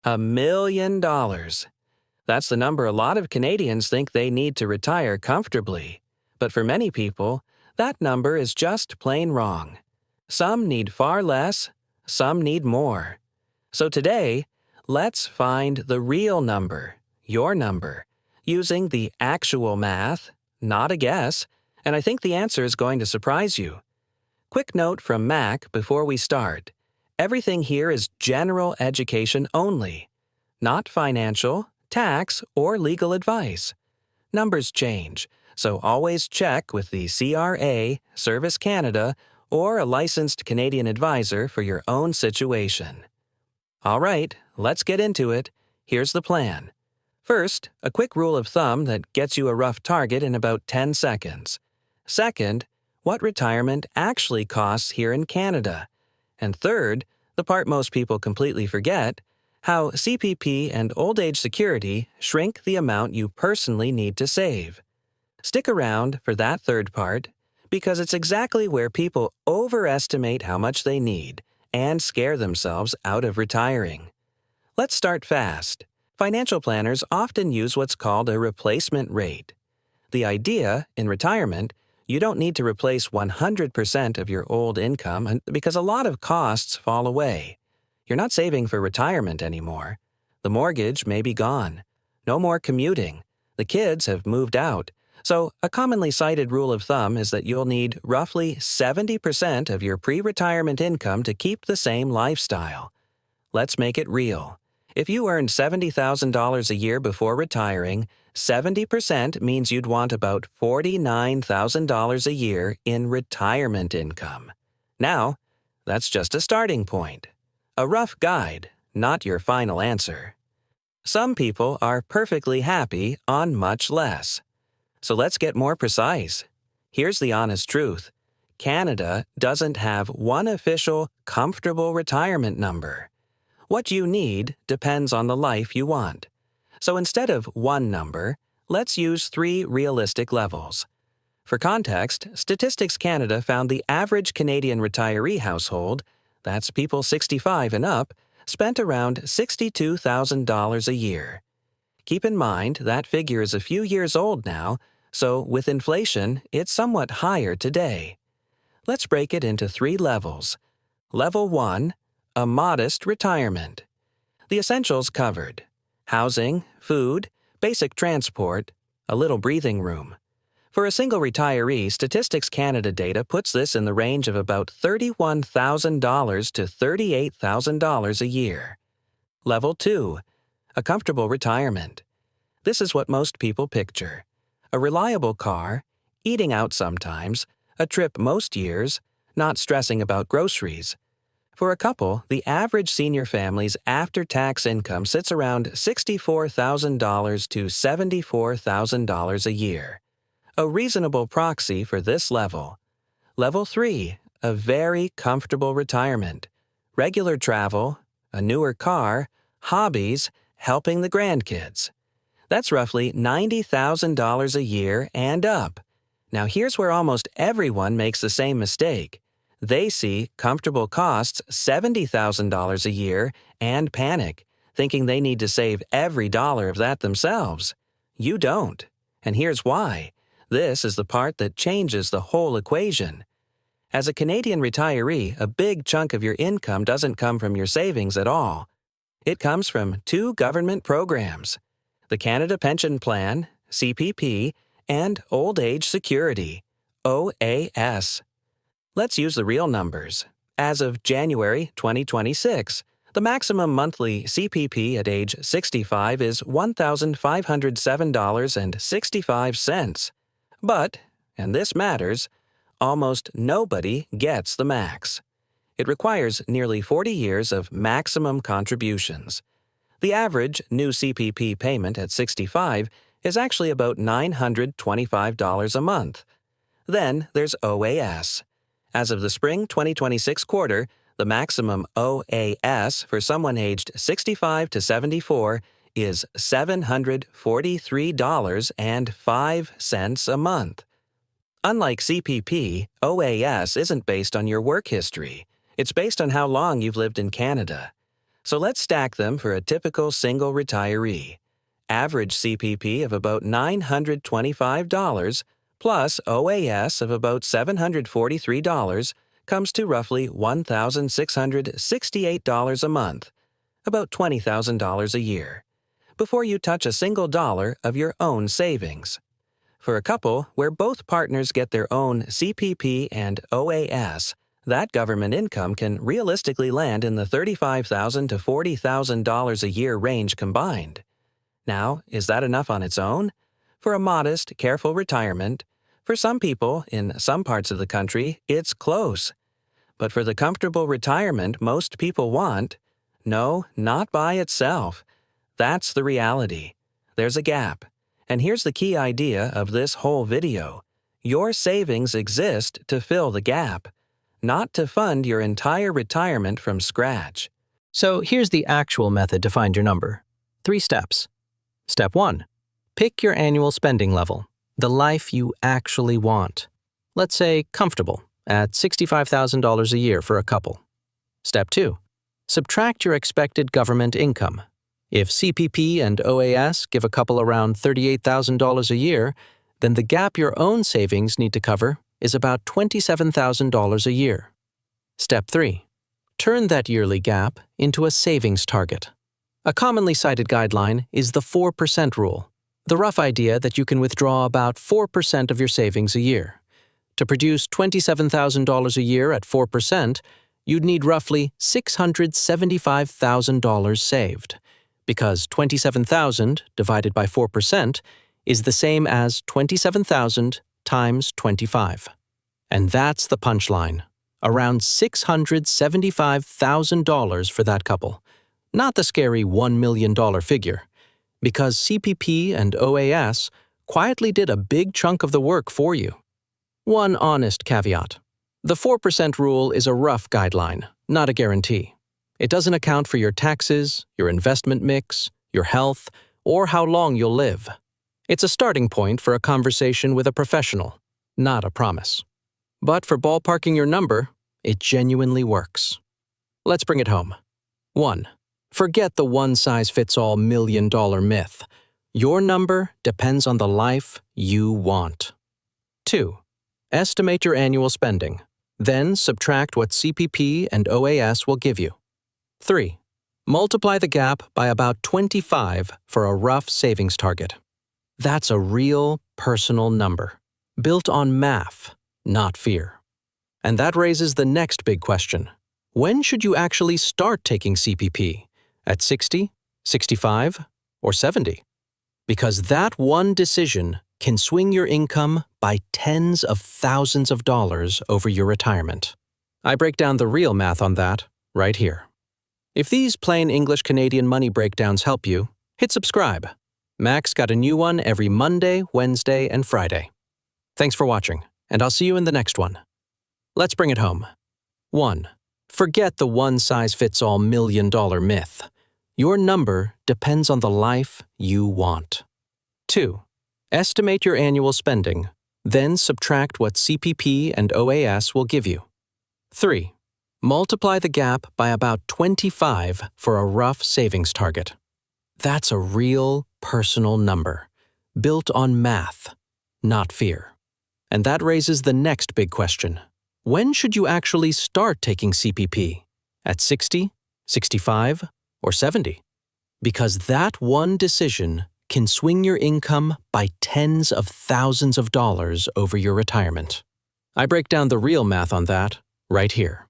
$1 million. That's the number a lot of Canadians think they need to retire comfortably. But for many people, that number is just plain wrong. Some need far less, some need more. So today, let's find the real number, your number, using the actual math, not a guess, and I think the answer is going to surprise you. Quick note from Mac before we start. Everything here is general education only, not financial, tax, or legal advice. Numbers change, so always check with the CRA, Service Canada, or a licensed Canadian advisor for your own situation. All right, let's get into it. Here's the plan. First, a quick rule of thumb that gets you a rough target in about 10 seconds. Second, what retirement actually costs here in Canada. And third, the part most people completely forget, how CPP and old age security shrink the amount you personally need to save. Stick around for that third part, because it's exactly where people overestimate how much they need and scare themselves out of retiring. Let's start fast. Financial planners often use what's called a replacement rate. The idea, in retirement, you don't need to replace 100% of your old income because a lot of costs fall away. You're not saving for retirement anymore. The mortgage may be gone. No more commuting. The kids have moved out. So a commonly cited rule of thumb is that you'll need roughly 70% of your pre-retirement income to keep the same lifestyle. Let's make it real. If you earned $70,000 a year before retiring, 70% means you'd want about $49,000 a year in retirement income. Now, that's just a starting point. A rough guide, not your final answer. Some people are perfectly happy on much less. So let's get more precise. Here's the honest truth. Canada doesn't have one official, comfortable retirement number. What you need depends on the life you want. So instead of one number, let's use 3 realistic levels. For context, Statistics Canada found the average Canadian retiree household, that's people 65 and up, spent around $62,000 a year. Keep in mind that figure is a few years old now, so with inflation, it's somewhat higher today. Let's break it into 3 levels. Level 1, a modest retirement. The essentials covered: housing, food, basic transport, a little breathing room. For a single retiree, Statistics Canada data puts this in the range of about $31,000 to $38,000 a year. Level 2, a comfortable retirement. This is what most people picture: a reliable car, eating out sometimes, a trip most years, not stressing about groceries. For a couple, the average senior family's after-tax income sits around $64,000 to $74,000 a year. A reasonable proxy for this level. Level 3, a very comfortable retirement. Regular travel, a newer car, hobbies, helping the grandkids. That's roughly $90,000 a year and up. Now here's where almost everyone makes the same mistake. They see comfortable costs $70,000 a year and panic, thinking they need to save every dollar of that themselves. You don't. And here's why. This is the part that changes the whole equation. As a Canadian retiree, a big chunk of your income doesn't come from your savings at all. It comes from 2 government programs: the Canada Pension Plan, CPP, and Old Age Security, OAS. Let's use the real numbers. As of January 2026, the maximum monthly CPP at age 65 is $1,507.65. But, and this matters, almost nobody gets the max. It requires nearly 40 years of maximum contributions. The average new CPP payment at 65 is actually about $925 a month. Then there's OAS. As of the spring 2026 quarter, the maximum OAS for someone aged 65 to 74 is $743.05 a month. Unlike CPP, OAS isn't based on your work history. It's based on how long you've lived in Canada. So let's stack them for a typical single retiree. Average CPP of about $925 plus OAS of about $743 comes to roughly $1,668 a month, about $20,000 a year, before you touch a single dollar of your own savings. For a couple where both partners get their own CPP and OAS, that government income can realistically land in the $35,000 to $40,000 a year range combined. Now, is that enough on its own? For a modest, careful retirement, for some people in some parts of the country, it's close. But for the comfortable retirement most people want, no, not by itself. That's the reality. There's a gap. And here's the key idea of this whole video. Your savings exist to fill the gap, not to fund your entire retirement from scratch. So here's the actual method to find your number. 3 steps. Step 1. Pick your annual spending level, the life you actually want. Let's say comfortable, at $65,000 a year for a couple. Step 2. Subtract your expected government income. If CPP and OAS give a couple around $38,000 a year, then the gap your own savings need to cover is about $27,000 a year. Step 3. Turn that yearly gap into a savings target. A commonly cited guideline is the 4% rule, the rough idea that you can withdraw about 4% of your savings a year. To produce $27,000 a year at 4%, you'd need roughly $675,000 saved, because $27,000 divided by 4% is the same as $27,000 times 25. And that's the punchline, around $675,000 for that couple, not the scary $1 million figure, because CPP and OAS quietly did a big chunk of the work for you. One honest caveat. The 4% rule is a rough guideline, not a guarantee. It doesn't account for your taxes, your investment mix, your health, or how long you'll live. It's a starting point for a conversation with a professional, not a promise. But for ballparking your number, it genuinely works. Let's bring it home. 1. Forget the one-size-fits-all million-dollar myth. Your number depends on the life you want. 2. Estimate your annual spending, then subtract what CPP and OAS will give you. 3. Multiply the gap by about 25 for a rough savings target. That's a real, personal number, built on math, not fear. And that raises the next big question. When should you actually start taking CPP? At 60, 65, or 70? Because that one decision can swing your income by tens of thousands of dollars over your retirement. I break down the real math on that right here. If these plain English Canadian money breakdowns help you, hit subscribe. Mac's got a new one every Monday, Wednesday, and Friday. Thanks for watching, and I'll see you in the next one. Let's bring it home. 1. Forget the one-size-fits-all million-dollar myth. Your number depends on the life you want. 2. Estimate your annual spending, then subtract what CPP and OAS will give you. 3. Multiply the gap by about 25 for a rough savings target. That's a real, personal number, built on math, not fear. And that raises the next big question. When should you actually start taking CPP? At 60, 65, or 70? Because that one decision can swing your income by tens of thousands of dollars over your retirement. I break down the real math on that right here.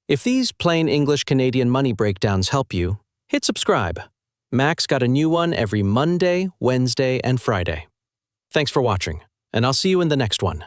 If these plain English Canadian money breakdowns help you, hit subscribe. Mac's got a new one every Monday, Wednesday, and Friday. Thanks for watching, and I'll see you in the next one.